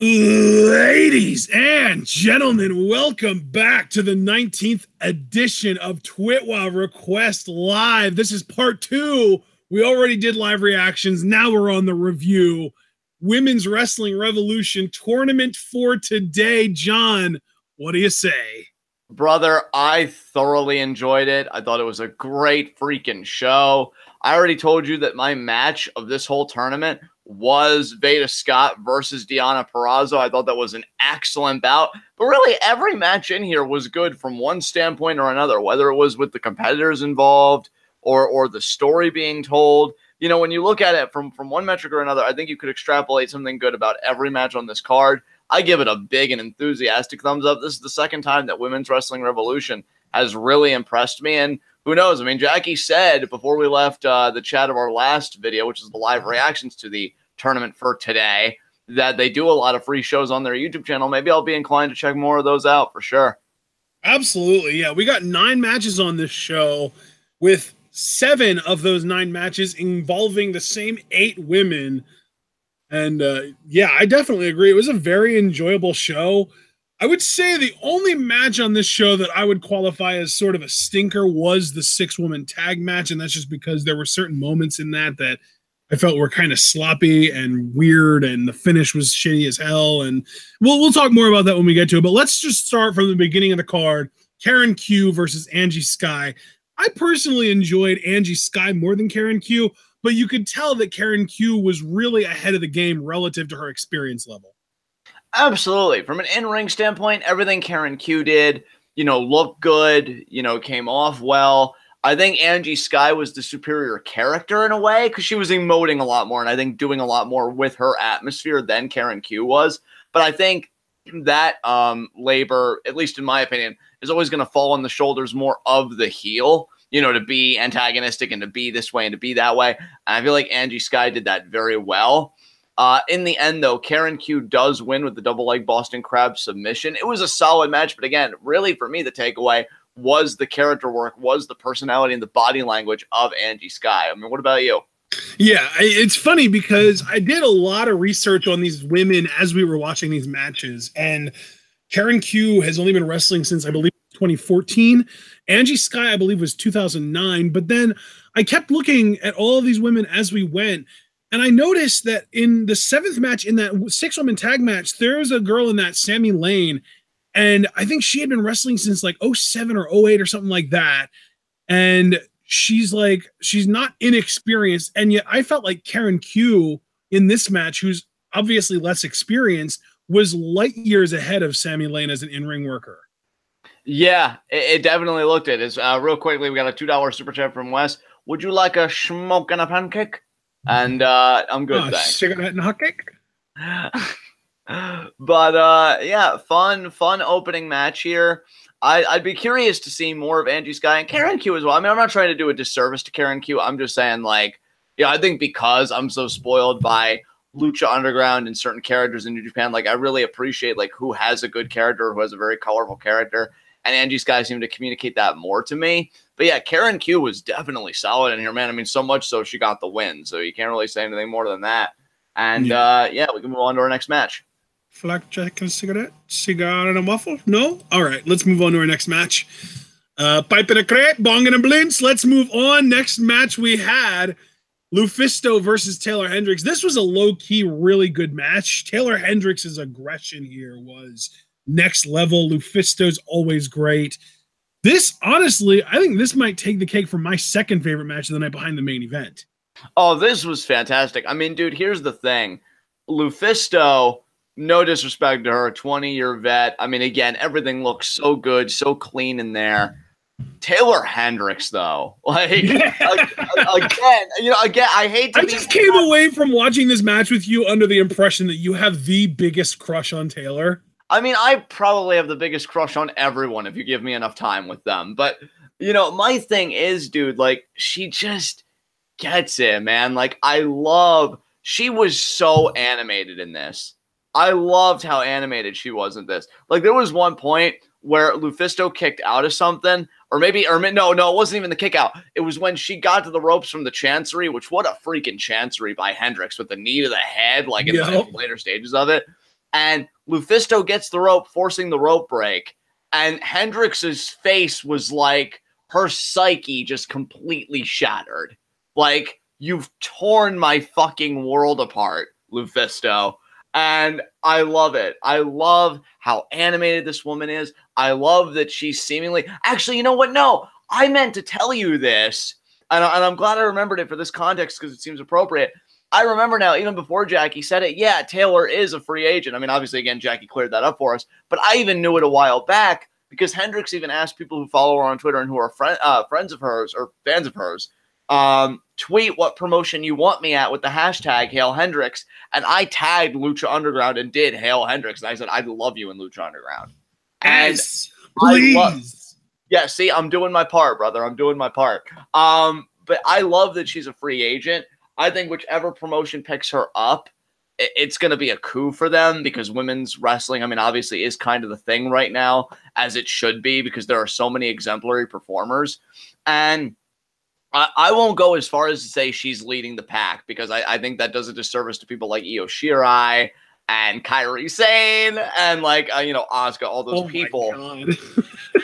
Ladies and gentlemen, welcome back to the 19th edition of TWitWoW Request Live. This is part 2. We already did live reactions. Now we're on the review. Women's Wrestling Revolution tournament for today. John, what do you say? Brother, I thoroughly enjoyed it. I thought it was a great freaking show. I already told you that my match of this whole tournament was Veda Scott versus Deonna Purrazzo. I thought that was an excellent bout. But really, every match in here was good from one standpoint or another, whether it was with the competitors involved or the story being told. You know, when you look at it from one metric or another, I think you could extrapolate something good about every match on this card. I give it a big and enthusiastic thumbs up. This is the second time that Women's Wrestling Revolution has really impressed me. And who knows? I mean, Jackie said before we left the chat of our last video, which is the live reactions to the tournament for today, that they do a lot of free shows on their YouTube channel. Maybe I'll be inclined to check more of those out for sure. Absolutely. Yeah, we got 9 matches on this show, with 7 of those 9 matches involving the same 8 women. And yeah, I definitely agree. It was a very enjoyable show. I would say the only match on this show that I would qualify as sort of a stinker was the 6-woman tag match. And that's just because there were certain moments in that I felt were kind of sloppy and weird, and the finish was shitty as hell. And we'll talk more about that when we get to it. But let's just start from the beginning of the card. Karen Q versus Angie Sky. I personally enjoyed Angie Sky more than Karen Q, but you could tell that Karen Q was really ahead of the game relative to her experience level. Absolutely. From an in-ring standpoint, everything Karen Q did, looked good, came off well. I think Angie Sky was the superior character in a way because she was emoting a lot more and I think doing a lot more with her atmosphere than Karen Q was. But I think that labor, at least in my opinion, is always going to fall on the shoulders more of the heel, to be antagonistic and to be this way and to be that way. And I feel like Angie Sky did that very well. In the end, though, Karen Q does win with the double leg Boston Crab submission. It was a solid match, but again, really for me, the takeaway was the character work, was the personality and the body language of Angie Sky. I mean, what about you? Yeah, it's funny because I did a lot of research on these women as we were watching these matches, and Karen Q has only been wrestling since, I believe, 2014. Angie Sky, I believe, was 2009. But then I kept looking at all of these women as we went, and I noticed that in the 7th match, in that 6-woman tag match, there's a girl in that, Sammy Lane, and I think she had been wrestling since like 07 or 08 or something like that. And she's not inexperienced, and yet I felt like Karen Q in this match, who's obviously less experienced, was light years ahead of Sammy Lane as an in-ring worker. Yeah, it definitely looked it. It's real quickly, we got a $2 super chat from Wes. Would you like a smoke and a pancake? And I'm good, thanks. Cigarette and hot cake? But yeah, fun opening match here. I'd be curious to see more of Angie Sky and Karen Q as well. I mean, I'm not trying to do a disservice to Karen Q. I'm just saying, I think because I'm so spoiled by Lucha Underground and certain characters in New Japan, I really appreciate who has a good character, who has a very colorful character. And Angie Sky seemed to communicate that more to me. But yeah, Karen Q was definitely solid in here, man. I mean, so much so she got the win. So you can't really say anything more than that. And yeah, we can move on to our next match. Blackjack and cigar and a waffle? No? All right, let's move on to our next match. Pipe and a crepe, bong and a blintz. Let's move on. Next match we had Lufisto versus Taylor Hendricks. This was a low-key, really good match. Taylor Hendricks' aggression here was next level. Lufisto's always great. This, honestly, I think this might take the cake for my second favorite match of the night behind the main event. Oh, this was fantastic. I mean, dude, here's the thing. Lufisto, no disrespect to her, 20-year vet. I mean, again, everything looks so good, so clean in there. Taylor Hendricks, though, again, I hate to I just came away from watching this match with you under the impression that you have the biggest crush on Taylor. I mean, I probably have the biggest crush on everyone if you give me enough time with them. But, my thing is, dude, she just gets it, man. She was so animated in this. I loved how animated she was in this. There was one point where Lufisto kicked out of something, no, it wasn't even the kick out. It was when she got to the ropes from the Chancery, which what a freaking Chancery by Hendricks with the knee to the head, in the later stages of it. and Lufisto gets the rope, forcing the rope break, and Hendrix's face was like her psyche just completely shattered. Like, you've torn my fucking world apart, Lufisto. And I love it. I love how animated this woman is. I love that she's seemingly... Actually, you know what? No, I meant to tell you this, and I'm glad I remembered it for this context because it seems appropriate. I remember now, even before Jackie said it, yeah, Taylor is a free agent. I mean, obviously, again, Jackie cleared that up for us, but I even knew it a while back because Hendrix even asked people who follow her on Twitter and who are friends of hers or fans of hers, tweet what promotion you want me at with the hashtag Hail Hendrix. And I tagged Lucha Underground and did Hail Hendrix. And I said, I love you in Lucha Underground. Yes, please. Yeah, see, I'm doing my part, brother. I'm doing my part. But I love that she's a free agent. I think whichever promotion picks her up, it's going to be a coup for them because women's wrestling, I mean, obviously is kind of the thing right now, as it should be, because there are so many exemplary performers. And I won't go as far as to say she's leading the pack because I think that does a disservice to people like Io Shirai and Kairi Sane and like, Asuka, all those people.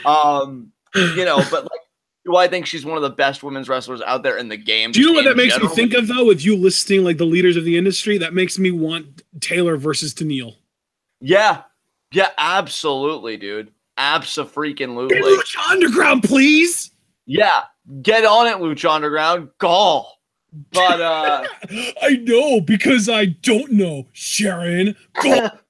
But like, do I think she's one of the best women's wrestlers out there in the game? Do you know what that makes me think of, though, with you listing like the leaders of the industry? That makes me want Taylor versus Tenille. Yeah. Yeah, absolutely, dude. Abso-freaking-lutely. Lucha Underground, please! Yeah, get on it, Lucha Underground. Gall. But, I know, because I don't know, Sharon. But,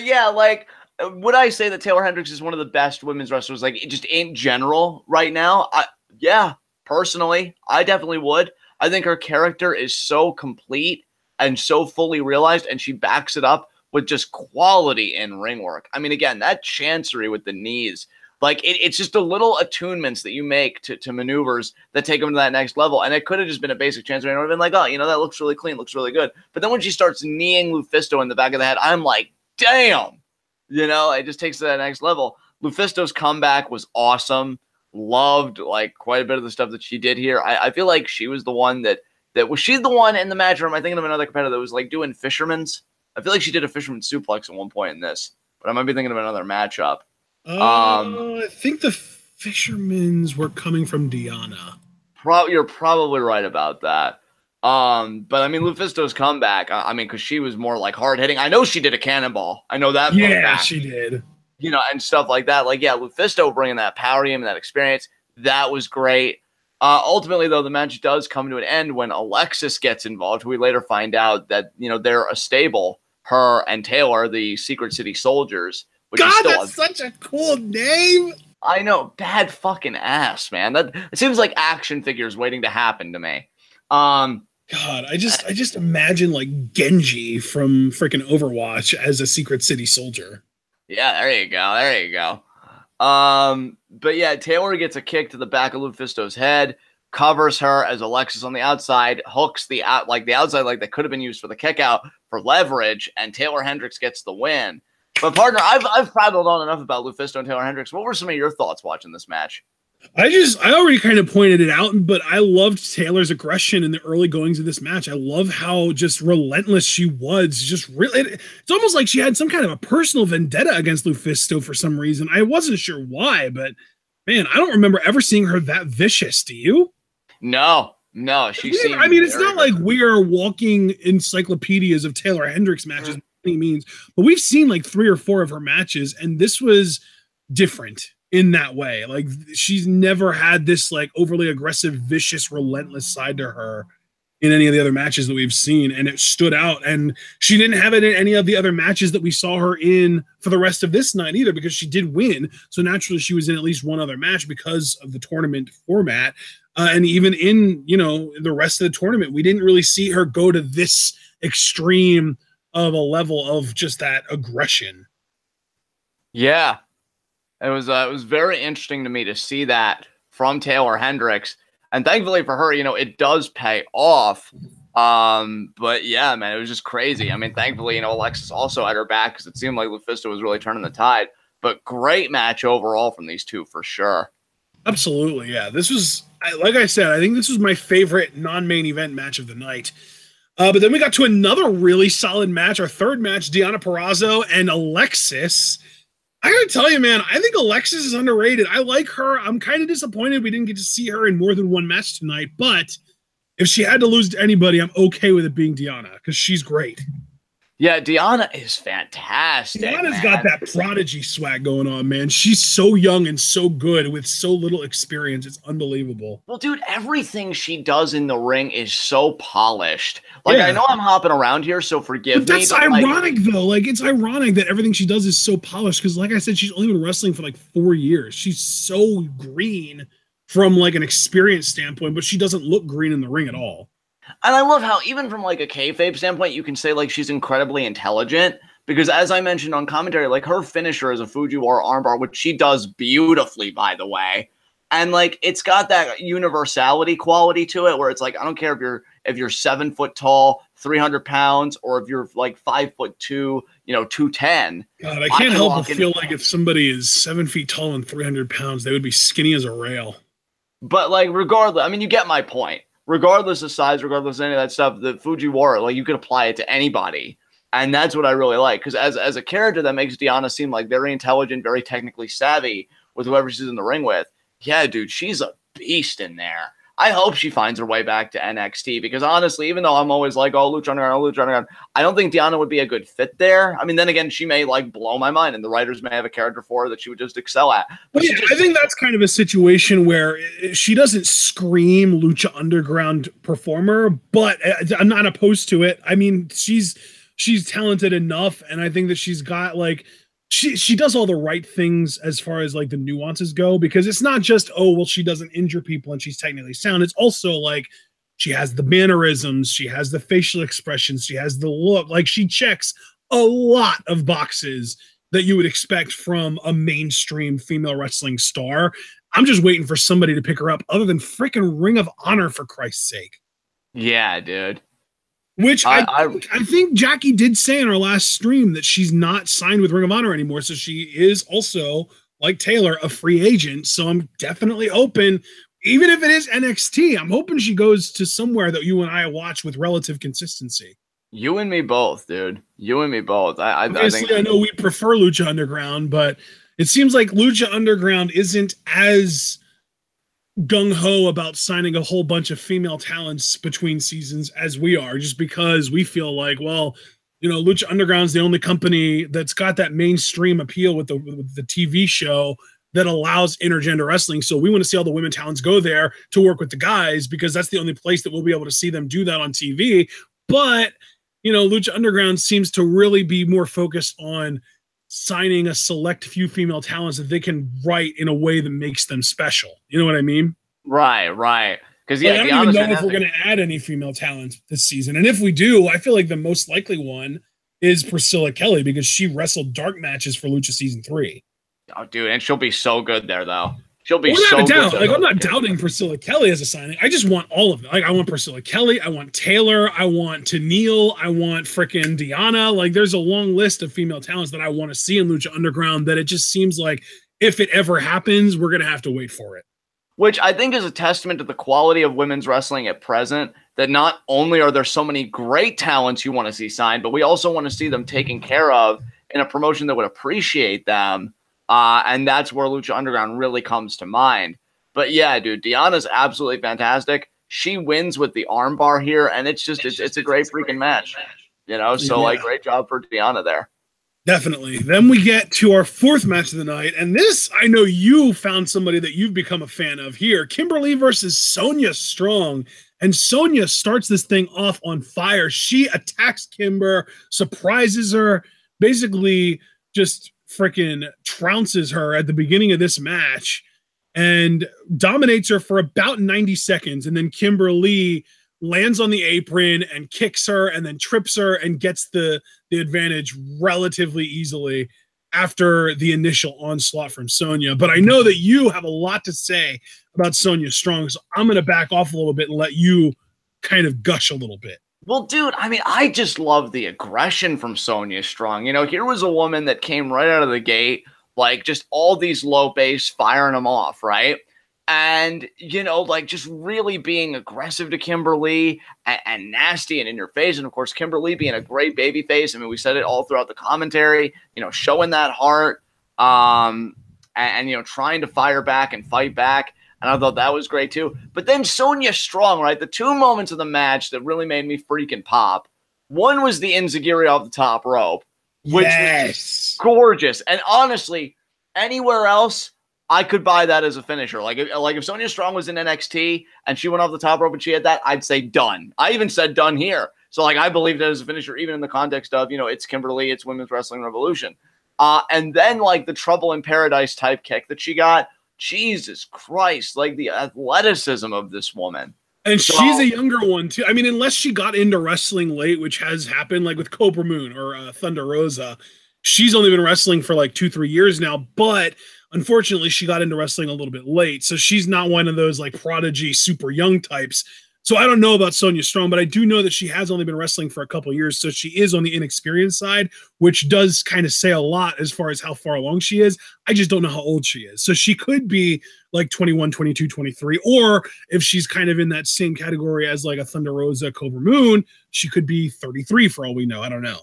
yeah, like... Would I say that Taylor Hendrix is one of the best women's wrestlers, like just in general right now? Yeah, personally, I definitely would. I think her character is so complete and so fully realized, and she backs it up with just quality in ring work. I mean, again, that chancery with the knees, like it's just a little attunements that you make to maneuvers that take them to that next level. And it could have just been a basic chancery, and I would have been like, oh, that looks really clean, looks really good. But then when she starts kneeing Lufisto in the back of the head, I'm like, damn. It just takes to that next level. Lufisto's comeback was awesome. Loved like quite a bit of the stuff that she did here. I feel like she was the one that was she's the one in the match room. I think of another competitor that was like doing fisherman's. I feel like she did a fisherman's suplex at one point in this, but I might be thinking of another matchup. I think the fishermen's were coming from Diana. You're probably right about that. But I mean, Lufisto's comeback, because she was more like hard hitting. I know she did a cannonball. I know that. Yeah, she did. And stuff like that. Like, yeah, Lufisto bringing that power game and that experience. That was great. Ultimately, though, the match does come to an end when Alexis gets involved. We later find out that, they're a stable, her and Taylor, the Secret City Soldiers. Which God, is still that's such a cool name. I know. Bad fucking ass, man. It seems like action figures waiting to happen to me. God, I just imagine like Genji from freaking Overwatch as a Secret City soldier. Yeah, there you go. But yeah, Taylor gets a kick to the back of Lufisto's head, covers her as Alexis on the outside, hooks the outside leg that could have been used for the kick out for leverage, and Taylor Hendrix gets the win. But partner, I've prattled on enough about Lufisto and Taylor Hendrix. What were some of your thoughts watching this match? I already kind of pointed it out, but I loved Taylor's aggression in the early goings of this match. I love how just relentless she was. Just really, it's almost like she had some kind of a personal vendetta against Lufisto for some reason. I wasn't sure why, but man, I don't remember ever seeing her that vicious. Do you? No. It's not like we are walking encyclopedias of Taylor Hendrix matches by any means, but we've seen like 3 or 4 of her matches, and this was different in that way. Like, she's never had this like overly aggressive, vicious, relentless side to her in any of the other matches that we've seen, and it stood out. And she didn't have it in any of the other matches that we saw her in for the rest of this night either, because she did win. So naturally she was in at least one other match because of the tournament format. And even in, the rest of the tournament, we didn't really see her go to this extreme of a level of just that aggression. Yeah. It was very interesting to me to see that from Taylor Hendrix, and thankfully for her, it does pay off. But yeah, man, it was just crazy. I mean, thankfully, Alexis also had her back because it seemed like Lufisto was really turning the tide. But great match overall from these two for sure. Absolutely, yeah. This was, like I said, I think this was my favorite non-main event match of the night. But then we got to another really solid match, our third match, Deonna Purrazzo and Alexis. I gotta tell you, man, I think Alexis is underrated. I like her. I'm kind of disappointed we didn't get to see her in more than one match tonight, but if she had to lose to anybody, I'm okay with it being Deonna because she's great. Yeah, Deonna is fantastic. Deonna's got that prodigy swag going on, man. She's so young and so good with so little experience. It's unbelievable. Well, dude, everything she does in the ring is so polished. Like, yeah. I know I'm hopping around here, so forgive me. That's ironic, though. Like, it's ironic that everything she does is so polished because, like I said, she's only been wrestling for like 4 years. She's so green from like an experience standpoint, but she doesn't look green in the ring at all. And I love how even from like a kayfabe standpoint, you can say like she's incredibly intelligent because as I mentioned on commentary, like her finisher is a Fujiwara armbar, which she does beautifully, by the way. And like, it's got that universality quality to it where it's like, I don't care if you're 7 foot tall, 300 pounds, or if you're like 5'2", 210. God, I can't help but feel like if somebody is 7 feet tall and 300 pounds, they would be skinny as a rail. But like, regardless, I mean, you get my point. Regardless of size, regardless of any of that stuff, the Fujiwara, like you could apply it to anybody. And that's what I really like. Because as a character, that makes Deonna seem like very intelligent, very technically savvy with whoever she's in the ring with. Yeah, dude, she's a beast in there. I hope she finds her way back to NXT because honestly, even though I'm always like, oh, Lucha Underground, I don't think Deonna would be a good fit there. I mean, then again, she may like blow my mind and the writers may have a character for her that she would just excel at. But yeah, I think that's kind of a situation where she doesn't scream Lucha Underground performer, but I'm not opposed to it. I mean, she's talented enough, and I think that she's got like, she does all the right things as far as like the nuances go, because it's not just, oh, well, she doesn't injure people and she's technically sound. It's also like she has the mannerisms, she has the facial expressions, she has the look. Like she checks a lot of boxes that you would expect from a mainstream female wrestling star. I'm just waiting for somebody to pick her up other than freaking Ring of Honor, for Christ's sake. Yeah, dude. Which I think Jackie did say in our last stream that she's not signed with Ring of Honor anymore. So she is also, like Taylor, a free agent. So I'm definitely open, even if it is NXT, I'm hoping she goes to somewhere that you and I watch with relative consistency. You and me both, dude. You and me both. Obviously, I know we prefer Lucha Underground, but it seems like Lucha Underground isn't as gung-ho about signing a whole bunch of female talents between seasons as we are, just because we feel like, well, Lucha Underground's the only company that's got that mainstream appeal with the TV show that allows intergender wrestling. So we want to see all the women talents go there to work with the guys because that's the only place that we'll be able to see them do that on TV. But, Lucha Underground seems to really be more focused on signing a select few female talents that they can write in a way that makes them special. You know what I mean? Right. Because I don't even know if we're going to add any female talent this season. And if we do, I feel like the most likely one is Priscilla Kelly because she wrestled dark matches for Lucha Season 3. Oh, dude, and she'll be so good there, though. She'll be so good. Like, I'm not doubting Priscilla Kelly as a signing. I just want all of them. Like, I want Priscilla Kelly. I want Taylor. I want Tenille. I want frickin' Deonna. Like, there's a long list of female talents that I want to see in Lucha Underground that it just seems like if it ever happens, we're going to have to wait for it. Which I think is a testament to the quality of women's wrestling at present, that not only are there so many great talents you want to see signed, but we also want to see them taken care of in a promotion that would appreciate them. And that's where Lucha Underground really comes to mind. But yeah, dude, Deonna's absolutely fantastic. She wins with the armbar here, and it's a great freaking match. So like, great job for Deonna there. Definitely. Then we get to our fourth match of the night, and this, I know you found somebody that you've become a fan of here. Kimberly versus Sonya Strong, and Sonya starts this thing off on fire. She attacks Kimber, surprises her, basically just freaking trounces her at the beginning of this match and dominates her for about 90 seconds. And then Kimberly lands on the apron and kicks her and then trips her and gets the advantage relatively easily after the initial onslaught from Sonya. But I know that you have a lot to say about Sonya Strong, so I'm going to back off a little bit and let you kind of gush a little bit. Well, dude, I mean, I just love the aggression from Sonya Strong. Here was a woman that came right out of the gate, like just all these low bass firing them off, right? And, you know, like just really being aggressive to Kimberly and nasty and in your face. And of course, Kimberly being a great baby face. I mean, we said it all throughout the commentary, you know, showing that heart, you know, trying to fire back and fight back. And I thought that was great too. But then Sonya Strong, right? The two moments of the match that really made me freaking pop. One was the enziguri off the top rope, which was gorgeous. And honestly, anywhere else, I could buy that as a finisher. Like if Sonya Strong was in NXT and she went off the top rope and she had that, I'd say done. I even said done here. So like I believed it as a finisher, even in the context of, you know, it's Kimberly, it's Women's Wrestling Revolution. And then like the Trouble in Paradise type kick that she got, Jesus Christ, like the athleticism of this woman. And she's a younger one too. I mean, unless she got into wrestling late, which has happened, like with Cobra Moon or Thunder Rosa, she's only been wrestling for like 2-3 years now. But unfortunately, she got into wrestling a little bit late, so she's not one of those like prodigy, super young types. So I don't know about Sonya Strong, but I do know that she has only been wrestling for a couple of years, so she is on the inexperienced side, which does kind of say a lot as far as how far along she is. I just don't know how old she is. So she could be like 21, 22, 23, or if she's kind of in that same category as like a Thunder Rosa, Cobra Moon, she could be 33 for all we know. I don't know.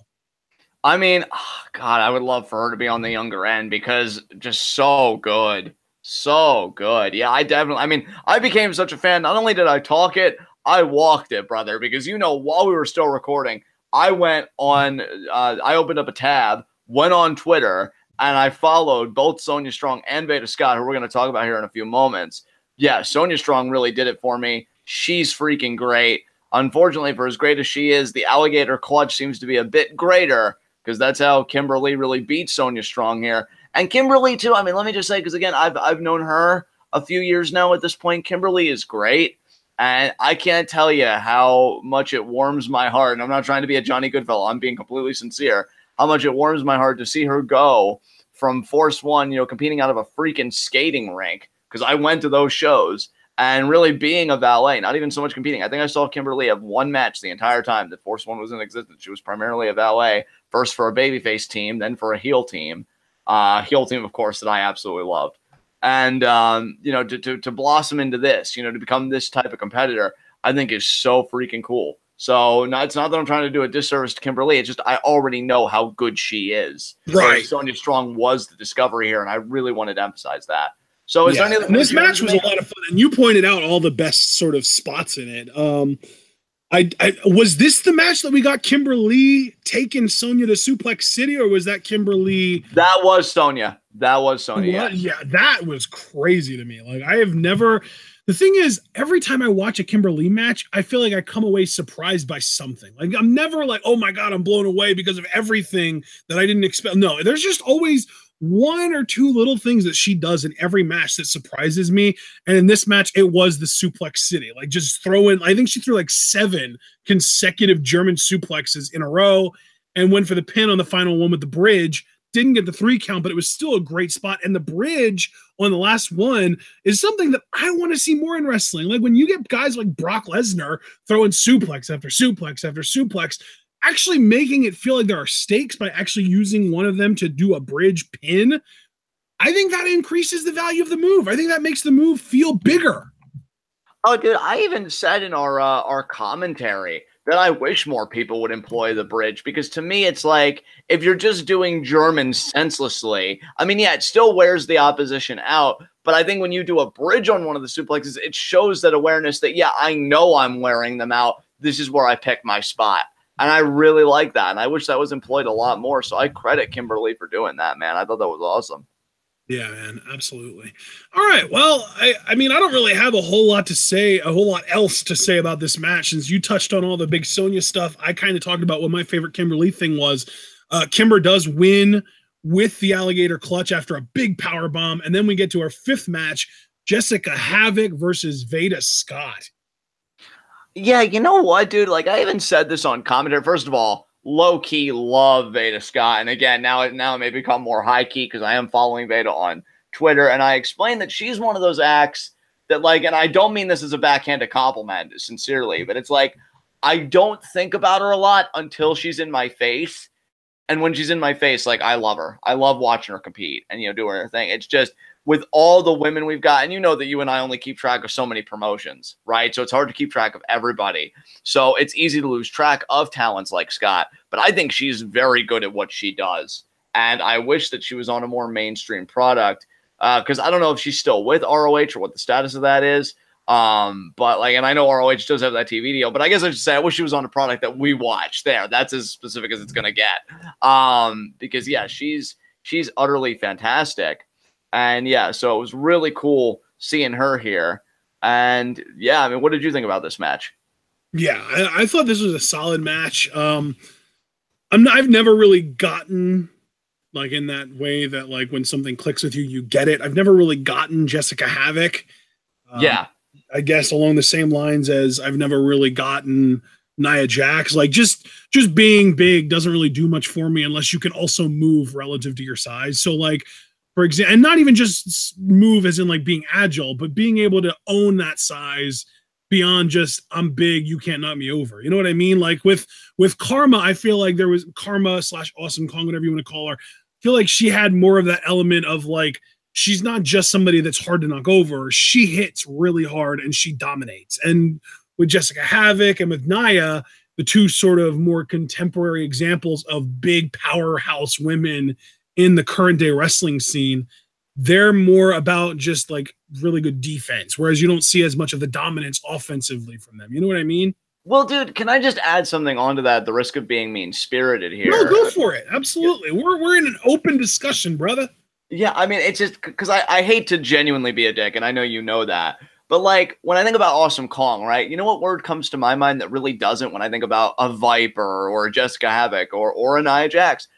I mean, oh God, I would love for her to be on the younger end because just so good. So good. Yeah, I mean, I became such a fan. Not only did I talk it, I walked it, brother, because, you know, while we were still recording, I went on, I opened up a tab, went on Twitter, and I followed both Sonya Strong and Veda Scott, who we're going to talk about here in a few moments. Yeah, Sonya Strong really did it for me. She's freaking great. Unfortunately, for as great as she is, the alligator clutch seems to be a bit greater because that's how Kimberly really beat Sonya Strong here. And Kimberly, too, I mean, let me just say, because, again, I've known her a few years now at this point. Kimberly is great. And I can't tell you how much it warms my heart. And I'm not trying to be a Johnny Goodfellow. I'm being completely sincere. How much it warms my heart to see her go from Force One, you know, competing out of a freaking skating rink. Because I went to those shows and really being a valet, not even so much competing. I think I saw Kimberly have one match the entire time that Force One was in existence. She was primarily a valet, first for a babyface team, then for a heel team. Heel team, of course, that I absolutely loved. And, you know, to blossom into this, you know, to become this type of competitor, I think is so freaking cool. So it's not that I'm trying to do a disservice to Kimberly. It's just I already know how good she is. Right. Sonya Strong was the discovery here, and I really wanted to emphasize that. So is there any and this match was a lot of fun, and you pointed out all the best sort of spots in it. I was this the match that we got Kimberly taking Sonya to Suplex City, or was that Kimberly? That was Sonya. That was Sonya. Yeah, that was crazy to me. Like I have never. The thing is, every time I watch a Kimberly match, I feel like I come away surprised by something. Like I'm never like, oh my God, I'm blown away because of everything that I didn't expect. No, there's just always one or two little things that she does in every match that surprises me. And in this match, it was the Suplex City. Like just throwing, I think she threw like 7 consecutive German suplexes in a row and went for the pin on the final one with the bridge. Didn't get the 3 count, but it was still a great spot. And the bridge on the last one is something that I want to see more in wrestling. Like when you get guys like Brock Lesnar throwing suplex after suplex after suplex, actually making it feel like there are stakes by actually using one of them to do a bridge pin, I think that increases the value of the move. I think that makes the move feel bigger. Oh, dude, I even said in our commentary that I wish more people would employ the bridge, because to me it's like if you're just doing German senselessly, I mean, yeah, it still wears the opposition out, but I think when you do a bridge on one of the suplexes, it shows that awareness that, yeah, I know I'm wearing them out. This is where I pick my spot. And I really like that. And I wish that was employed a lot more. So I credit Kimberly for doing that, man. I thought that was awesome. Yeah, man, absolutely. All right. Well, I mean, I don't really have a whole lot else to say about this match. Since you touched on all the big Sonya stuff, I kind of talked about what my favorite Kimberly thing was. Kimber does win with the alligator clutch after a big power bomb. And then we get to our 5th match, Jessica Havoc versus Veda Scott. Yeah, you know what, dude? Like, I even said this on commentary. First of all, low-key love Veda Scott. And again, now it may become more high-key because I am following Veda on Twitter. And I explained that she's one of those acts that, like, and I don't mean this as a backhanded compliment, sincerely, but it's like, I don't think about her a lot until she's in my face. And when she's in my face, like, I love her. I love watching her compete and, you know, do her thing. It's just, with all the women we've got, and you know that you and I only keep track of so many promotions, right? So it's hard to keep track of everybody. So it's easy to lose track of talents like Scott, but I think she's very good at what she does. And I wish that she was on a more mainstream product because I don't know if she's still with ROH or what the status of that is. But like, and I know ROH does have that TV deal, but I guess I should say I wish she was on a product that we watch there. That's as specific as it's going to get. Because yeah, she's utterly fantastic. And yeah, so it was really cool seeing her here. And yeah, I mean, what did you think about this match? Yeah, I thought this was a solid match. I've never really gotten like in that way that like when something clicks with you, you get it. I've never really gotten Jessica Havoc. Yeah. I guess along the same lines as I've never really gotten Nia Jax. Like just being big doesn't really do much for me unless you can also move relative to your size. So like, for example, and not even just move as in like being agile, but being able to own that size beyond just I'm big, you can't knock me over. You know what I mean? Like with Karma, I feel like there was Karma / Awesome Kong, whatever you want to call her. I feel like she had more of that element of like, she's not just somebody that's hard to knock over. She hits really hard and she dominates. And with Jessica Havoc and with Nia, the two sort of more contemporary examples of big powerhouse women in the current day wrestling scene, they're more about just like really good defense, whereas you don't see as much of the dominance offensively from them. You know what I mean? Well, dude, can I just add something onto that? The risk of being mean-spirited here. No, go for it. Absolutely. Yeah. We're in an open discussion, brother. Yeah, I mean, it's just because I hate to genuinely be a dick, and I know you know that. But, like, when I think about Awesome Kong, right, you know what word comes to my mind that really doesn't when I think about a Viper or a Jessica Havoc or a Nia Jax?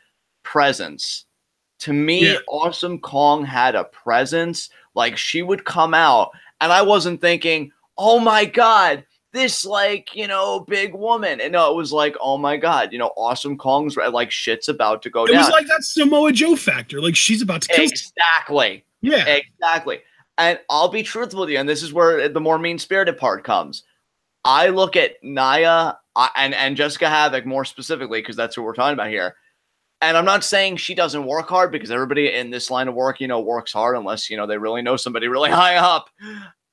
Presence. To me, yeah. Awesome Kong had a presence. Like, she would come out, and I wasn't thinking, oh, my God, this, like, you know, big woman. And no, it was like, oh, my God, you know, Awesome Kong's, like, shit's about to go down. It was like that Samoa Joe factor. Like, she's about to kill Exactly. Yeah. Exactly. And I'll be truthful with you, and this is where the more mean-spirited part comes. I look at Nia and Jessica Havoc more specifically, because that's what we're talking about here. And I'm not saying she doesn't work hard, because everybody in this line of work, you know, works hard unless, you know, they really know somebody really high up.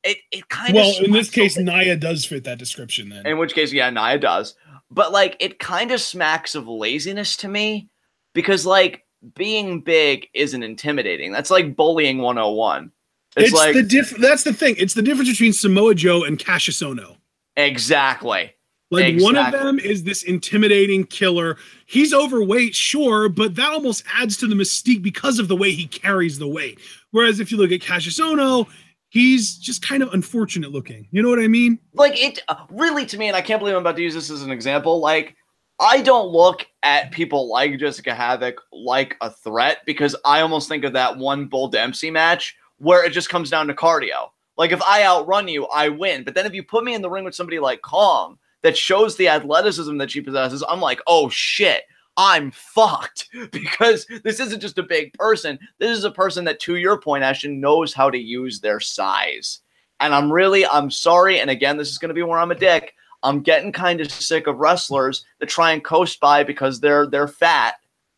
It kind of well, in this case, Nia does fit that description then. In which case, yeah, Nia does. But like, it kind of smacks of laziness to me, because like being big isn't intimidating. That's like bullying 101. It's like that's the thing. It's the difference between Samoa Joe and Cassius Ohno. Exactly. Like one of them is this intimidating killer. He's overweight, sure, but that almost adds to the mystique because of the way he carries the weight. Whereas if you look at Cassius Ohno, he's just kind of unfortunate looking. You know what I mean? Like it really to me, and I can't believe I'm about to use this as an example. Like I don't look at people like Jessica Havoc like a threat, because I almost think of that one Bull Dempsey match where it just comes down to cardio. Like if I outrun you, I win. But then if you put me in the ring with somebody like Kong that shows the athleticism that she possesses, I'm like, oh shit, I'm fucked, because this isn't just a big person. This is a person that, to your point, Ashton, knows how to use their size. And I'm sorry. And again, this is going to be where I'm a dick. I'm getting kind of sick of wrestlers that try and coast by because they're fat,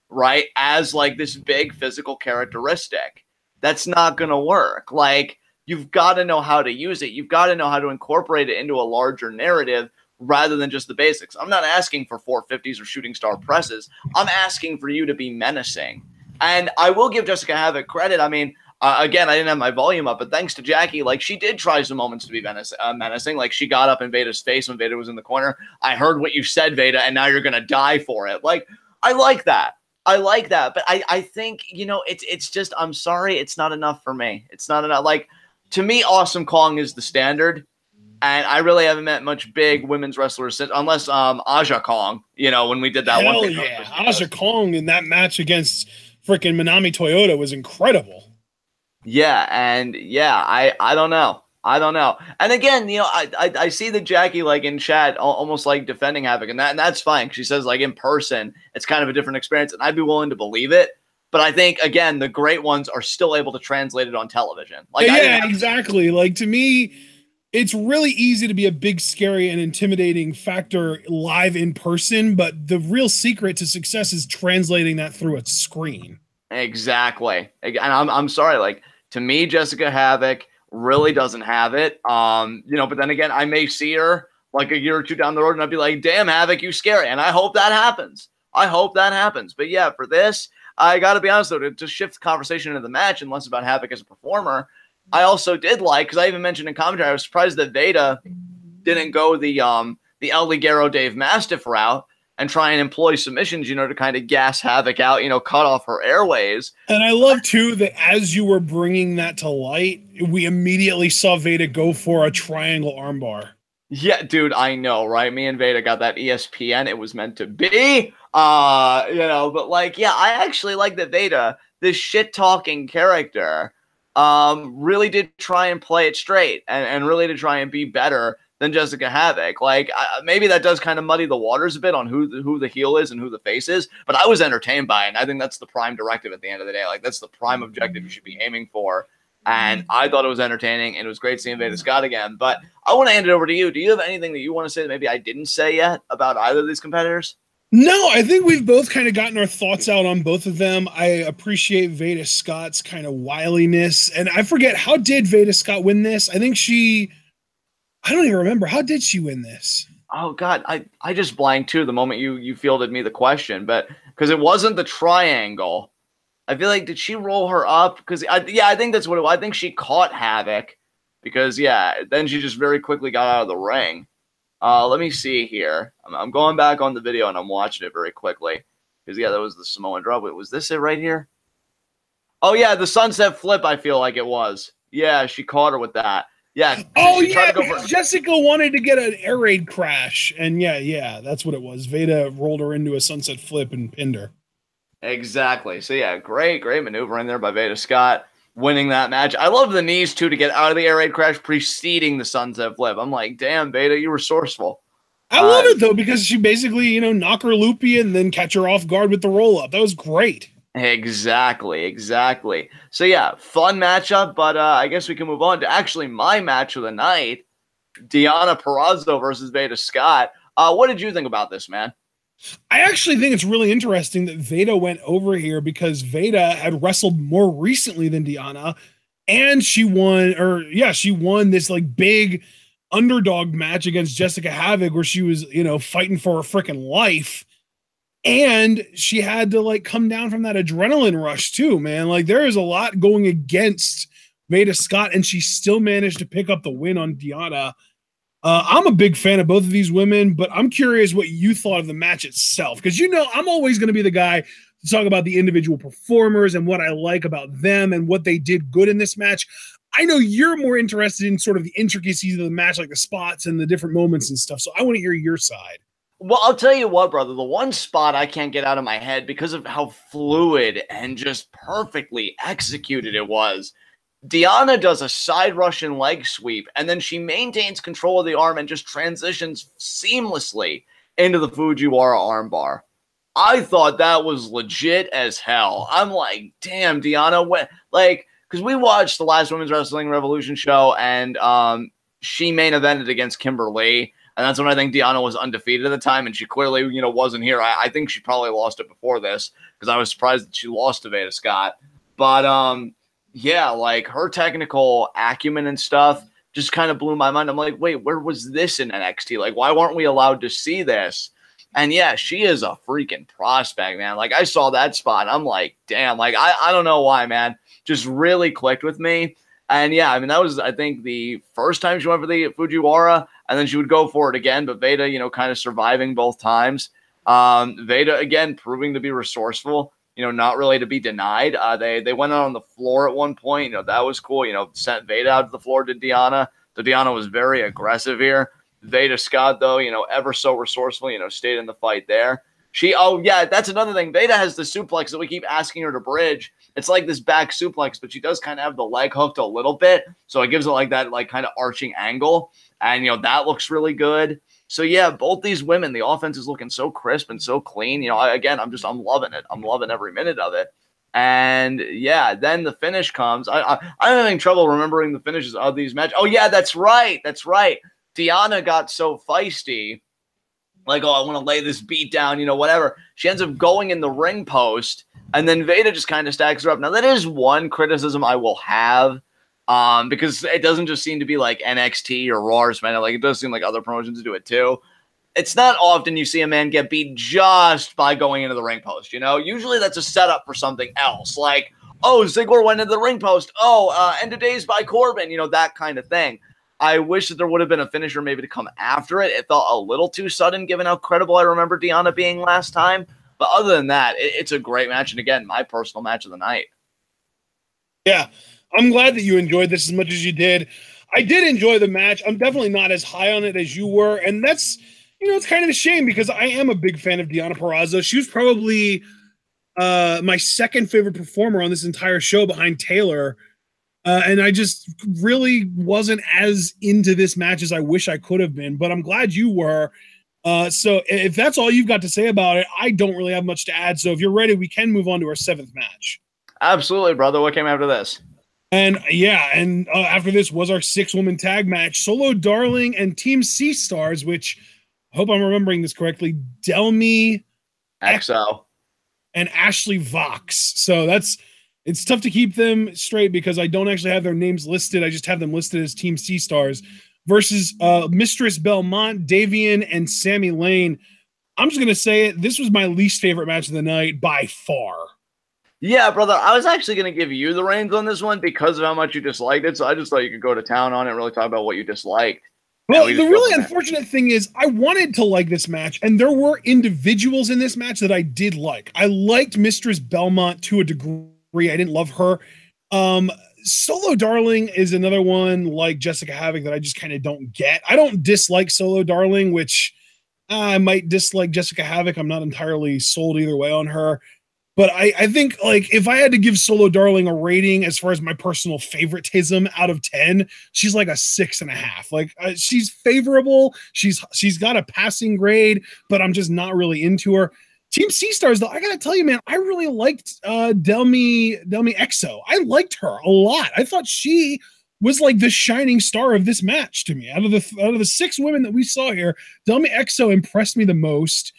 right? As like this big physical characteristic. That's not going to work. Like, you've got to know how to use it. You've got to know how to incorporate it into a larger narrative rather than just the basics. I'm not asking for 450s or shooting star presses. I'm asking for you to be menacing. And I will give Jessica Havoc credit. I mean, again, I didn't have my volume up, but thanks to Jackie, like she did try some moments to be menacing. Like she got up in Veda's face when Veda was in the corner. I heard what you said, Veda, and now you're going to die for it. Like, I like that. But I think, you know, it's just, I'm sorry, it's not enough for me. It's not enough. Like, to me, Awesome Kong is the standard. And I really haven't met much big women's wrestlers since, unless Aja Kong, you know, when we did that Hell one. Yeah, Aja Kong in that match against freaking Manami Toyota was incredible. Yeah, and yeah, I don't know. And again, you know, I see that Jackie, like in chat, almost like defending Havoc, and that's fine. She says like in person, it's kind of a different experience, and I'd be willing to believe it. But I think again, the great ones are still able to translate it on television. Like, yeah, exactly. Like to me, it's really easy to be a big, scary, and intimidating factor live in person, but the real secret to success is translating that through a screen. Exactly. And I'm sorry, like, To me, Jessica Havoc really doesn't have it. But then again, I may see her like a year or two down the road and I'd be like, damn, Havoc, you scary. And I hope that happens. But yeah, for this, I got to be honest, though, to shift the conversation into the match and less about Havoc as a performer, I also did like, because I even mentioned in commentary, I was surprised that Veda didn't go the El Ligero Dave Mastiff route and try and employ submissions, to kind of gas Havoc out, cut off her airways. And I love, too, that as you were bringing that to light, we immediately saw Veda go for a triangle armbar. Yeah, dude, I know, right? Me and Veda got that ESPN. It was meant to be. But like, yeah, I actually like that Veda, this shit-talking character, really did try and play it straight and really to try and be better than Jessica Havoc. Like, maybe that does kind of muddy the waters a bit on who the heel is and who the face is, but I was entertained by it, and I think that's the prime directive at the end of the day. Like, that's the prime objective you should be aiming for, and I thought it was entertaining, and it was great seeing Veda Scott again. But I want to hand it over to you. Do you have anything that you want to say that maybe I didn't say yet about either of these competitors? No, I think we've both kind of gotten our thoughts out on both of them. I appreciate Veda Scott's kind of wiliness. And I forget, how did Veda Scott win this? I think I don't even remember. How did she win this? Oh, God, I just blanked, too, the moment you fielded me the question. But because it wasn't the triangle. I feel like, did she roll her up? Because, I think that's what it was. I think she caught Havoc because, then she just very quickly got out of the ring. Let me see here. I'm going back on the video and I'm watching it very quickly. Because, that was the Samoan drop. Wait, was this it right here? Oh, yeah, the sunset flip, I feel like it was. Yeah, she caught her with that. Yeah. Oh, yeah, because Jessica wanted to get an air raid crash. And, yeah, that's what it was. Veda rolled her into a sunset flip and pinned her. Exactly. So, yeah, great maneuver in there by Veda Scott, winning that match. I love the knees, too, to get out of the air raid crash preceding the sunset flip. I'm like, damn, Veda, you were resourceful. I love it, though, because she basically, knock her loopy and then catch her off guard with the roll-up. That was great. Exactly. So, yeah, fun matchup, but I guess we can move on to actually my match of the night, Deonna Purrazzo versus Veda Scott. What did you think about this, man? I actually think it's really interesting that Veda went over here because Veda had wrestled more recently than Deonna, and she won this like big underdog match against Jessica Havoc where she was, fighting for her freaking life. And she had to like come down from that adrenaline rush too, man. Like there is a lot going against Veda Scott, and she still managed to pick up the win on Deonna. I'm a big fan of both of these women, but I'm curious what you thought of the match itself. Because, I'm always going to be the guy to talk about the individual performers and what I like about them and what they did good in this match. I know you're more interested in sort of the intricacies of the match, like the spots and the different moments and stuff. So I want to hear your side. Well, I'll tell you what, brother. The one spot I can't get out of my head because of how fluid and just perfectly executed it was. Deonna does a side Russian leg sweep, and then she maintains control of the arm and just transitions seamlessly into the Fujiwara armbar. I thought that was legit as hell. I'm like, damn, Deonna, because we watched the last Women's Wrestling Revolution show, and she main evented against Kimber Lee, and that's when I think Deonna was undefeated at the time, and she clearly, wasn't here. I think she probably lost it before this, because I was surprised that she lost to Veda Scott. But, yeah, like her technical acumen and stuff just kind of blew my mind. I'm like, wait, where was this in NXT? Like, why weren't we allowed to see this? And yeah, she is a freaking prospect, man. Like, I saw that spot. I'm like, damn, like, I don't know why, man. Just really clicked with me. And yeah, I mean, that was, I think, the first time she went for the Fujiwara, and then she would go for it again. But Veda, kind of surviving both times. Veda, again, proving to be resourceful. Not really to be denied. They went out on the floor at one point. That was cool. Sent Veda out to the floor to Deonna. So Deonna was very aggressive here. Veda Scott, though, ever so resourceful, stayed in the fight there. That's another thing. Veda has the suplex that we keep asking her to bridge. It's like this back suplex, but she does kind of have the leg hooked a little bit. So it gives it like that, like kind of arching angle. And, that looks really good. So, yeah, both these women, the offense is looking so crisp and so clean. I'm loving it. I'm loving every minute of it. And, yeah, then the finish comes. I'm having trouble remembering the finishes of these matches. Oh, yeah, that's right. Deonna got so feisty like, oh, I want to lay this beat down, you know, whatever. She ends up going in the ring post, and then Veda just kind of stacks her up. Now, that is one criticism I will have, because it doesn't just seem to be like NXT or Raw or SmackDown. Like, it does seem like other promotions do it too. It's not often you see a man get beat just by going into the ring post, you know? Usually that's a setup for something else. Like, oh, Ziggler went into the ring post. Oh, end of days by Corbin, you know, that kind of thing. I wish that there would have been a finisher maybe to come after it. It felt a little too sudden given how credible I remember Deonna being last time. But other than that, it's a great match. And again, my personal match of the night. Yeah, I'm glad that you enjoyed this as much as you did. I did enjoy the match. I'm definitely not as high on it as you were. And that's, you know, it's kind of a shame because I am a big fan of Deonna Purrazzo. She was probably my second favorite performer on this entire show behind Taylor. And I just really wasn't as into this match as I wish I could have been, but I'm glad you were. So if that's all you've got to say about it, I don't really have much to add. So if you're ready, we can move on to our 7th match. Absolutely, brother. What came after this? And yeah, and after this was our 6-woman tag match, Solo Darling and Team Sea Stars, which I hope I'm remembering this correctly, Delmy XO and Ashley Vox. So it's tough to keep them straight because I don't actually have their names listed. I just have them listed as Team Sea Stars versus Mistress Belmont, Davian, and Sami Lane. I'm just going to say it. This was my least favorite match of the night by far. Yeah, brother. I was actually going to give you the reins on this one because of how much you disliked it. So I just thought you could go to town on it and really talk about what you disliked. Well, the really unfortunate thing is I wanted to like this match, and there were individuals in this match that I did like. I liked Mistress Belmont to a degree. I didn't love her. Solo Darling is another one like Jessica Havoc that I just kind of don't get. I don't dislike Solo Darling, which I might dislike Jessica Havoc. I'm not entirely sold either way on her. But I think, like, if I had to give Solo Darling a rating as far as my personal favoritism out of 10, she's like a 6.5. Like, she's favorable. She's got a passing grade, but I'm just not really into her. Team Sea Stars, though, I gotta tell you, man, I really liked Delmy XO. I liked her a lot. I thought she was like the shining star of this match to me. Out of the 6 women that we saw here, Delmy XO impressed me the most.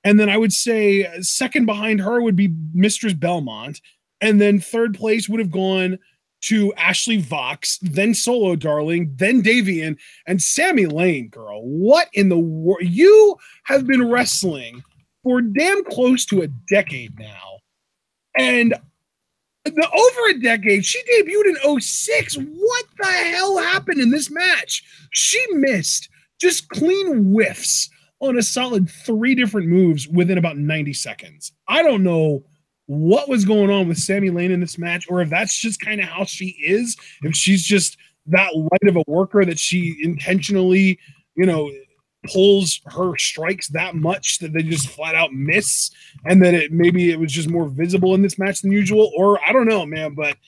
And then I would say second behind her would be Mistress Belmont. And then third place would have gone to Ashley Vox, then Solo Darling, then Davian, and Sami Lane, girl. What in the world? You have been wrestling for damn close to a decade now. And over a decade, she debuted in 2006. What the hell happened in this match? She missed just clean whiffs on a solid 3 different moves within about 90 seconds. I don't know what was going on with Sami Lane in this match, or if that's just kind of how she is, if she's just that light of a worker that she intentionally, you know, pulls her strikes that much that they just flat out miss, and that maybe it was just more visible in this match than usual, or I don't know, man, but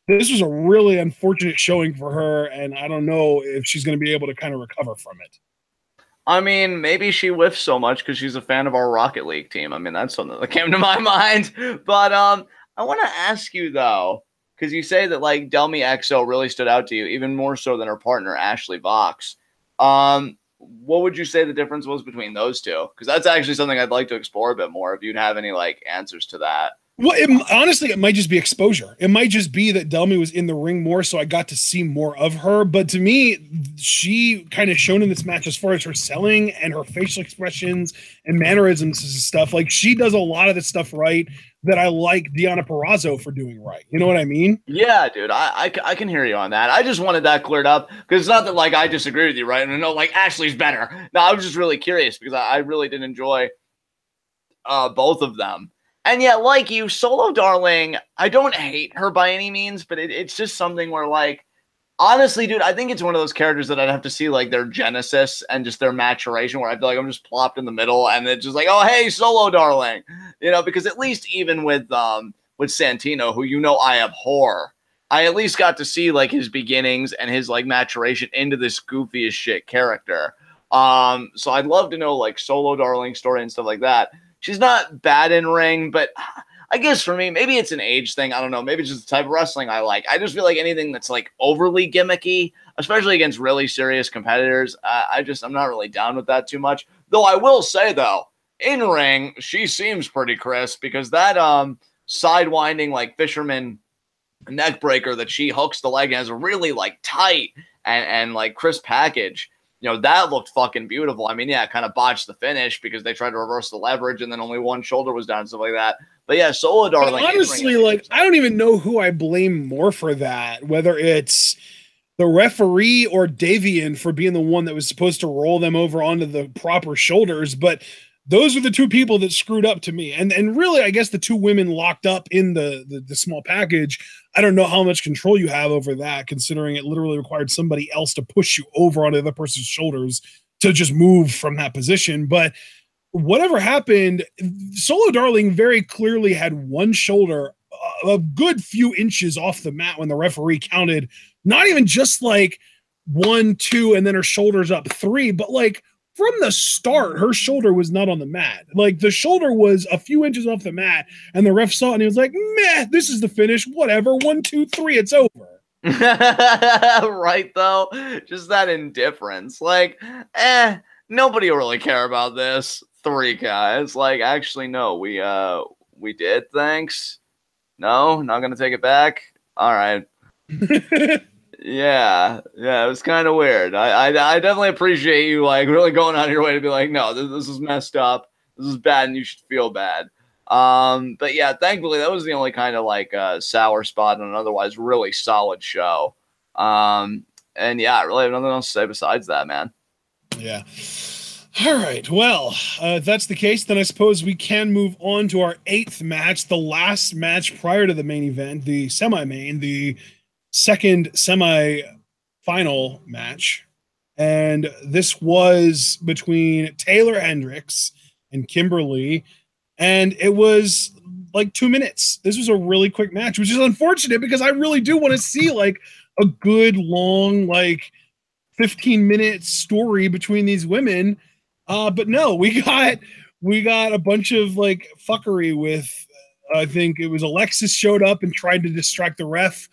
this was a really unfortunate showing for her, and I don't know if she's going to be able to kind of recover from it. I mean, maybe she whiffs so much because she's a fan of our Rocket League team. I mean, that's something that came to my mind. But I want to ask you, though, because you say that, like, Delmy XO really stood out to you, even more so than her partner, Ashley Vox. What would you say the difference was between those two? Because that's actually something I'd like to explore a bit more, if you'd have any, like, answers to that. Well, honestly, it might just be exposure. It might just be that Delmy was in the ring more, so I got to see more of her. But to me, she kind of shone in this match as far as her selling and her facial expressions and mannerisms and stuff. Like, she does a lot of the stuff right that I like Deonna Purrazzo for doing right. You know what I mean? Yeah, dude, I can hear you on that. I just wanted that cleared up because it's not that, like, I disagree with you, right? And no, like, Ashley's better. No, I was just really curious because I really did enjoy both of them. And yeah, like you, Solo Darling, I don't hate her by any means, but it's just something where, like, honestly, dude, I think it's one of those characters that I'd have to see, like, their genesis and just their maturation, where I feel like I'm just plopped in the middle and it's just like, oh, hey, Solo Darling, you know, because at least even with Santino, who, you know, I abhor, I at least got to see, like, his beginnings and his, like, maturation into this goofy as shit character. So I'd love to know, like, Solo Darling's story and stuff like that. She's not bad in ring, but I guess for me, maybe it's an age thing. I don't know. Maybe it's just the type of wrestling I like. I just feel like anything that's, like, overly gimmicky, especially against really serious competitors, I'm not really down with that too much. Though I will say, though, in ring, she seems pretty crisp because that sidewinding like fisherman neck breaker that she hooks the leg in has a really like tight and like crisp package. You know, that looked fucking beautiful. I mean, yeah, it kind of botched the finish because they tried to reverse the leverage and then only one shoulder was down and stuff like that. But yeah, Solo Darling. Honestly, like, I don't even know who I blame more for that, whether it's the referee or Davian for being the one that was supposed to roll them over onto the proper shoulders. But those are the two people that screwed up to me. And really, I guess the two women locked up in the small package. I don't know how much control you have over that, considering it literally required somebody else to push you over onto the other person's shoulders to just move from that position. But whatever happened, Solo Darling very clearly had one shoulder a good few inches off the mat when the referee counted, not even just like 1, 2, and then her shoulders up 3, but like from the start, her shoulder was not on the mat. Like the shoulder was a few inches off the mat, and the ref saw it and he was like, meh, this is the finish. Whatever. 1, 2, 3, it's over. Right, though. Just that indifference. Like, nobody will really care about this. 3 guys. Like, actually, no, we did. Thanks. No, not gonna take it back. All right. Yeah, it was kind of weird. I definitely appreciate you like really going out of your way to be like, no, this is messed up. This is bad, and you should feel bad. But yeah, thankfully that was the only kind of like sour spot in an otherwise really solid show. And yeah, I really have nothing else to say besides that, man. Yeah. All right. Well, if that's the case, then I suppose we can move on to our 8th match, the last match prior to the main event, the semi-main, the second semi-final match. And this was between Taylor Hendricks and Kimberly. And it was like 2 minutes. This was a really quick match, which is unfortunate because I really do want to see like a good long, like 15-minute story between these women. But no, we got a bunch of like fuckery with, I think it was Alexis showed up and tried to distract the ref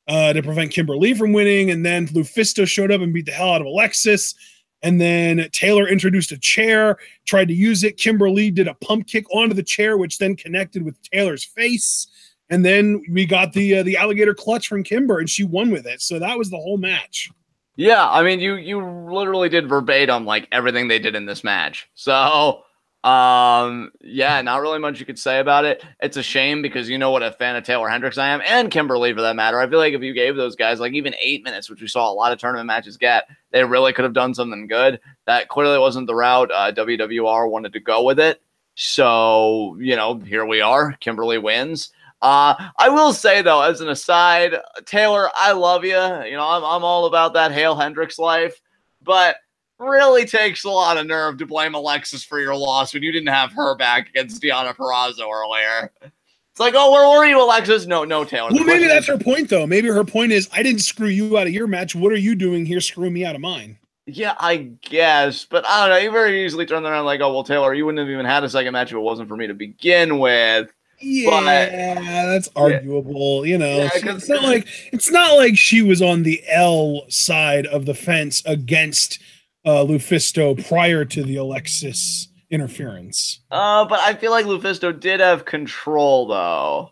to prevent Kimberly from winning. And then Lufisto showed up and beat the hell out of Alexis. And then Taylor introduced a chair, tried to use it. Kimberly did a pump kick onto the chair, which then connected with Taylor's face. And then we got the alligator clutch from Kimber, and she won with it. So that was the whole match. Yeah, I mean, you literally did verbatim like everything they did in this match. So, yeah, not really much you could say about it. It's a shame because you know what a fan of Taylor Hendricks I am, and Kimberly for that matter. I feel like if you gave those guys like even 8 minutes, which we saw a lot of tournament matches get, they really could have done something good. That clearly wasn't the route WWR wanted to go with it. So, you know, here we are. Kimberly wins. I will say, though, as an aside, Taylor, I love you. You know, I'm all about that Hale Hendricks life, but really takes a lot of nerve to blame Alexis for your loss when you didn't have her back against Deonna Purrazzo earlier. It's like, oh, where were you, Alexis? No, Taylor. Well, maybe that's her point, though. Maybe her point is, I didn't screw you out of your match. What are you doing here screwing me out of mine? Yeah, I guess. But I don't know. You very easily turned around like, oh, well, Taylor, you wouldn't have even had a second match if it wasn't for me to begin with. Yeah, that's arguable. You know, it's not like she was on the L side of the fence against Lufisto prior to the Alexis interference. But I feel like Lufisto did have control, though.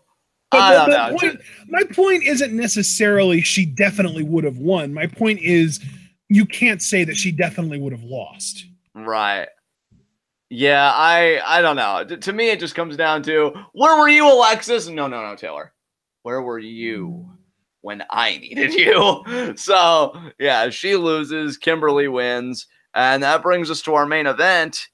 My point isn't necessarily she definitely would have won. My point is you can't say that she definitely would have lost. Right. Yeah, I don't know. To me, it just comes down to, where were you, Alexis? No, Taylor. Where were you when I needed you? So, yeah, she loses. Kimberly wins. And that brings us to our main event,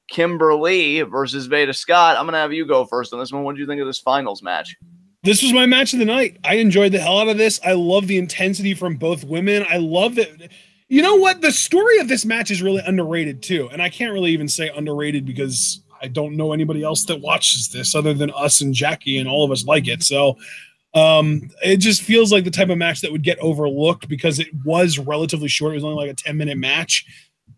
Kimberly versus Veda Scott. I'm going to have you go first on this one. What did you think of this finals match? This was my match of the night. I enjoyed the hell out of this. I love the intensity from both women. I love that. You know what? The story of this match is really underrated too. And I can't really even say underrated because I don't know anybody else that watches this other than us and Jackie, and all of us like it. So it just feels like the type of match that would get overlooked because it was relatively short. It was only like a 10-minute match.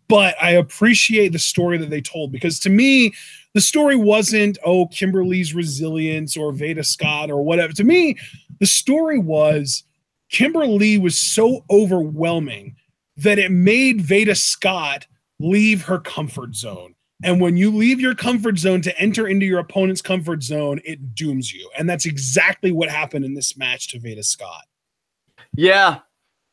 But I appreciate the story that they told, because to me, the story wasn't, oh, Kimberly's resilience or Veda Scott or whatever. To me, the story was Kimberly was so overwhelming that it made Veda Scott leave her comfort zone. And when you leave your comfort zone to enter into your opponent's comfort zone, it dooms you. And that's exactly what happened in this match to Veda Scott. Yeah,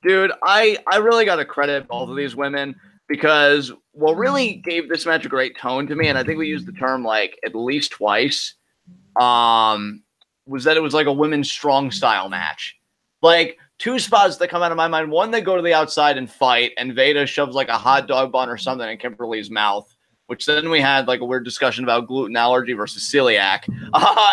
dude, I really got to credit both of these women because what really gave this match a great tone to me, and I think we used the term like at least twice, was that it was like a women's strong style match. Like two spots that come out of my mind. One, they go to the outside and fight, and Veda shoves like a hot dog bun or something in Kimberly's mouth, which then we had like a weird discussion about gluten allergy versus celiac.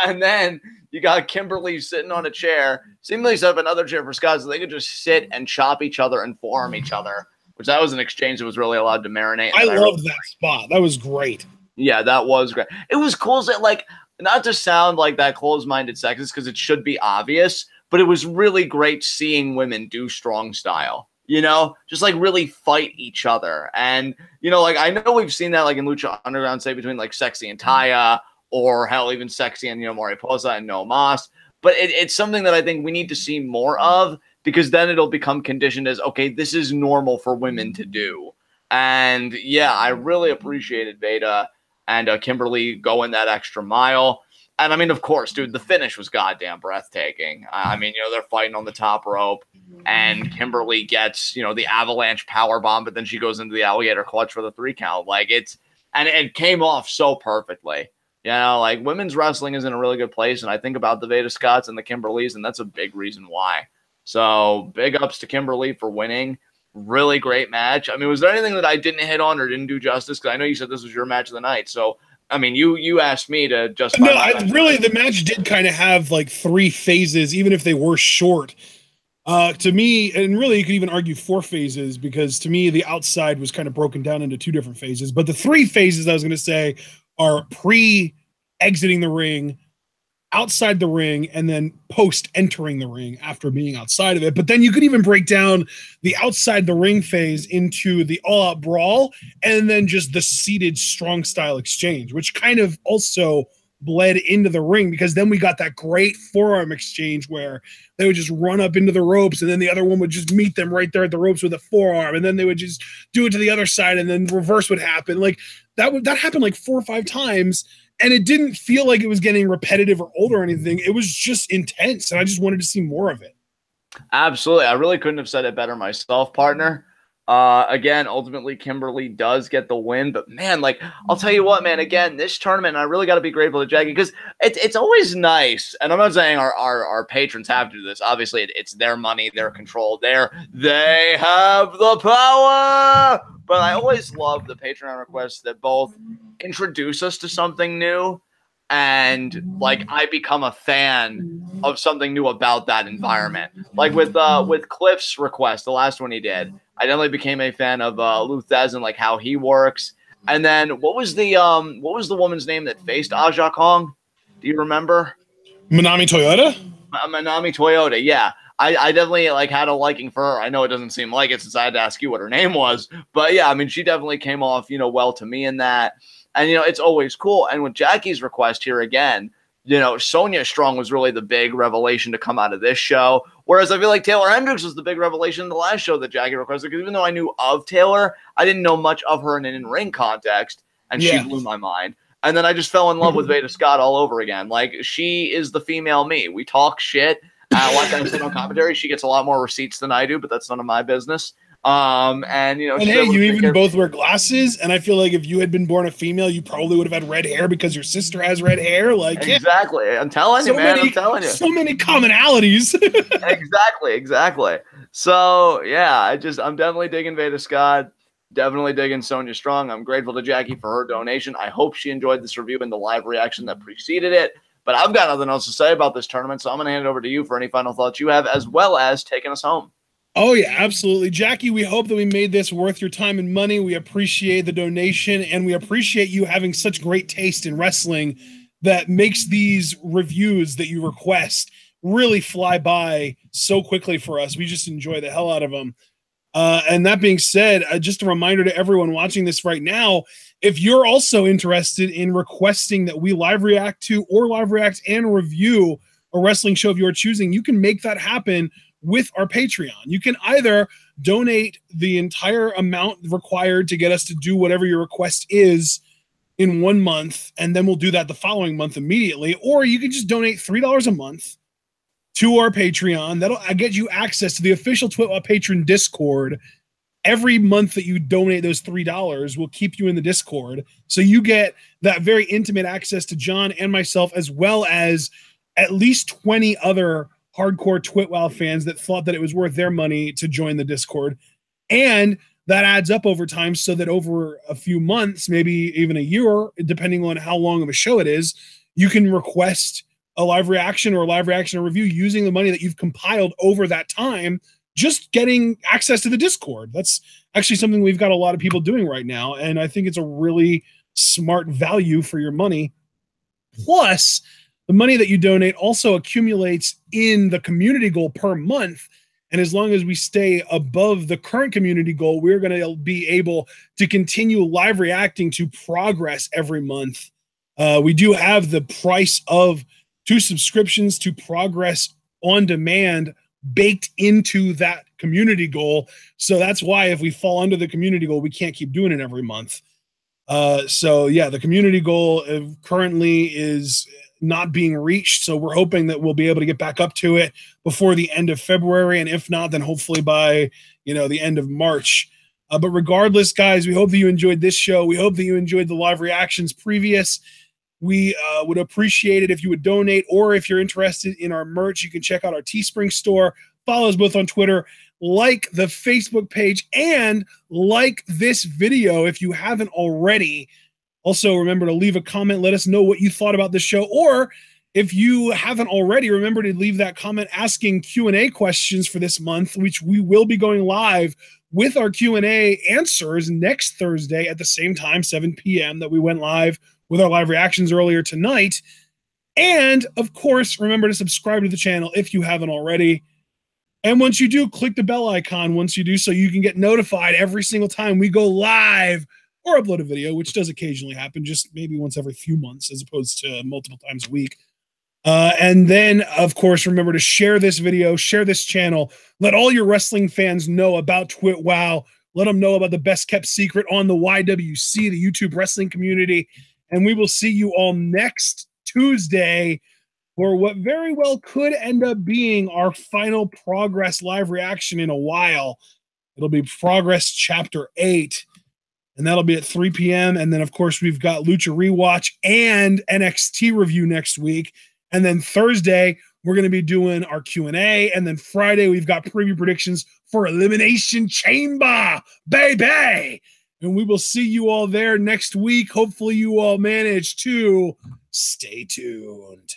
And then you got Kimberly sitting on a chair, seemingly set up another chair for Scott so they could just sit and chop each other and forearm each other, which that was an exchange that was really allowed to marinate. I loved that spot. That was great. Yeah, that was great. It was cool that, like, not to sound like that closed-minded sexist because it should be obvious, but it was really great seeing women do strong style. You know, just like really fight each other. And, you know, like I know we've seen that like in Lucha Underground, say between like Sexy and Taya, or hell, even Sexy and, you know, Mariposa and No Mas. But it's something that I think we need to see more of because then it'll become conditioned as, okay, this is normal for women to do. And yeah, I really appreciated Veda and Kimberly going that extra mile. And I mean, of course, dude, the finish was goddamn breathtaking. I mean, you know, they're fighting on the top rope and Kimberly gets, you know, the avalanche power bomb, but then she goes into the alligator clutch for the 3 count. Like and it came off so perfectly. You know, like women's wrestling is in a really good place. And I think about the Veda Scotts and the Kimberlys, and that's a big reason why. So big ups to Kimberly for winning. Really great match. I mean, was there anything that I didn't hit on or didn't do justice? Because I know you said this was your match of the night. So I mean, you asked me to just no. The match did kind of have like 3 phases, even if they were short. To me, and really, you could even argue 4 phases because to me, the outside was kind of broken down into 2 different phases. But the 3 phases I was going to say are pre-exiting the ring, outside the ring, and then post-entering the ring after being outside of it. But then you could even break down the outside the ring phase into the all-out brawl and then just the seated strong style exchange, which kind of also bled into the ring because then we got that great forearm exchange where they would just run up into the ropes and then the other one would just meet them right there at the ropes with a forearm and then they would just do it to the other side and then reverse would happen. Like that happened like 4 or 5 times. And it didn't feel like it was getting repetitive or old or anything. It was just intense, and I just wanted to see more of it. Absolutely. I really couldn't have said it better myself, partner. Again, ultimately, Kimberly does get the win. But, man, like, I'll tell you what, man, again, this tournament, I really got to be grateful to Jackie because it's always nice. And I'm not saying our patrons have to do this. Obviously, it's their money, their control. They have the power. But I always love the Patreon requests that both introduce us to something new and like I become a fan of something new about that environment. Like with Cliff's request, the last one he did, I definitely became a fan of Luthez and like how he works. And then what was the woman's name that faced Aja Kong? Do you remember? Manami Toyota? Manami Toyota, yeah. I definitely like had a liking for her. I know it doesn't seem like it since I had to ask you what her name was, but yeah, I mean, she definitely came off, you know, well to me in that. And, you know, it's always cool. And with Jackie's request here again, you know, Sonya Strong was really the big revelation to come out of this show. Whereas I feel like Taylor Hendricks was the big revelation in the last show that Jackie requested. Because even though I knew of Taylor, I didn't know much of her in an in-ring context. And she blew my mind. And then I just fell in love with Veda Scott all over again. Like, she is the female me. We talk shit. Like I said on commentary, she gets a lot more receipts than I do, but that's none of my business. And you know, and hey, you even both wear glasses, and I feel like if you had been born a female, you probably would have had red hair because your sister has red hair. Like exactly, yeah. I'm telling you, man. I'm telling you, so many commonalities. Exactly. So yeah, I'm definitely digging Veda Scott. Definitely digging Sonya Strong. I'm grateful to Jackie for her donation. I hope she enjoyed this review and the live reaction that preceded it. But I've got nothing else to say about this tournament, so I'm going to hand it over to you for any final thoughts you have, as well as taking us home. Oh, yeah, absolutely. Jackie, we hope that we made this worth your time and money. We appreciate the donation, and we appreciate you having such great taste in wrestling that makes these reviews that you request really fly by so quickly for us. We just enjoy the hell out of them. And that being said, just a reminder to everyone watching this right now, if you're also interested in requesting that we live react to or live react and review a wrestling show of your choosing, you can make that happen with our Patreon. You can either donate the entire amount required to get us to do whatever your request is in 1 month, and then we'll do that the following month immediately. Or you can just donate $3 a month to our Patreon. That'll get you access to the official TWitWoW Patreon Discord. Every month that you donate those $3 will keep you in the Discord. So you get that very intimate access to John and myself, as well as at least 20 other hardcore TWitWoW fans that thought that it was worth their money to join the Discord. And that adds up over time, so that over a few months, maybe even a year, depending on how long of a show it is, you can request a live reaction or a live reaction or review using the money that you've compiled over that time, just getting access to the Discord. That's actually something we've got a lot of people doing right now, and I think it's a really smart value for your money. Plus, the money that you donate also accumulates in the community goal per month, and as long as we stay above the current community goal, we're going to be able to continue live reacting to progress every month. We do have the price of 2 subscriptions to Progress on Demand baked into that community goal. So that's why if we fall under the community goal, we can't keep doing it every month. So yeah, the community goal currently is not being reached. So we're hoping that we'll be able to get back up to it before the end of February. And if not, then hopefully by, the end of March. But regardless, guys, we hope that you enjoyed this show. We hope that you enjoyed the live reactions previous. We would appreciate it if you would donate, or if you're interested in our merch, you can check out our Teespring store. Follow us both on Twitter, like the Facebook page, and like this video if you haven't already. Also, remember to leave a comment. Let us know what you thought about the show, or if you haven't already, remember to leave that comment asking Q&A questions for this month, which we will be going live with our Q&A answers next Thursday at the same time, 7 p.m. that we went live with our live reactions earlier tonight. And of course, remember to subscribe to the channel if you haven't already. And once you do, click the bell icon once you do, so you can get notified every single time we go live or upload a video, which does occasionally happen, just maybe once every few months as opposed to multiple times a week. And then, of course, remember to share this video, share this channel. Let all your wrestling fans know about TWitWoW. Let them know about the best kept secret on the YWC, the YouTube wrestling community. And we will see you all next Tuesday for what very well could end up being our final Progress live reaction in a while. It'll be Progress Chapter 8, and that'll be at 3 p.m. And then, of course, we've got Lucha Rewatch and NXT review next week. And then Thursday, we're going to be doing our Q&A. And then Friday, we've got preview predictions for Elimination Chamber, baby. And we will see you all there next week. Hopefully you all manage to stay tuned.